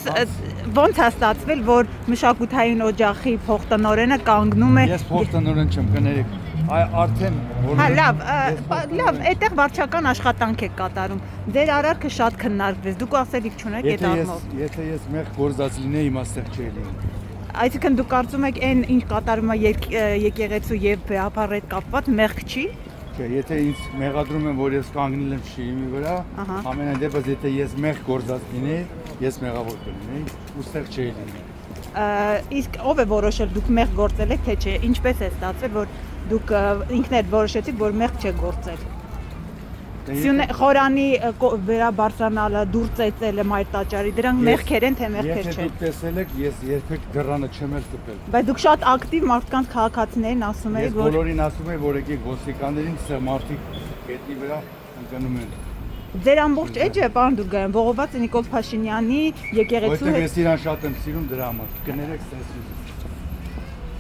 Ոնց է ստացվել, որ մշակութային օջախի փոխտնօրենը կանգնում է։ Ես փոխտնօրեն չեմ, կներեք։ Արդեն Հա, լավ, այդտեղ վարչական աշխատանք եք կատարում։ Ձեր արարքը շատ քննարկվեց։ Դուք ասելիք չունեք այդ առումով։ Եթե ես մեղ գործած լինեի, հիմա ստեղ չէի լինի։ Այսինքն դուք կարծում եք այն ինչ կատարում է եկեղեցու եւ բեհապար հետ կապված մեղք չի։ Չէ, եթե ինձ մեղադրում են, որ ես կանգնել եմ շիրիմի վրա, ամենայն դեպս եթե ես մեղ գործած լինեի, ես մեղավոր կլինեի ու ստեղ չէի լինի։ Իսկ ով է որոշել դուք մեղ գործել եք թե չէ, ինչպես է ստացվել, որ դուք ինքներդ որոշեցիք, որ մեղ չեք գործել։ Խորանի վերաբարձրանալը, դուր ծեծելը մայր տաճարի, դրանք մեղքեր են թե մեղքեր չեն։ Եթե դուք տեսել եք, ես երբեք դռանը չեմ էլ կպել։ Բայց դուք շատ ակտիվ մարդկանց քաղաքացիներին ասում եք, որ ես բոլորին ասում եմ, որ եկեք ոստիկաններին, սա մարդիկ գետնի վրա ընկնում են։ Ձեր ամբողջ էջը, պարոն Դուրգայան, ողոված է Նիկոլ Փաշինյանի եկեղեցու հետ։ Որտեղ ես իրան շատ եմ սիրում դրա համար։ Կներեք, սենսուր։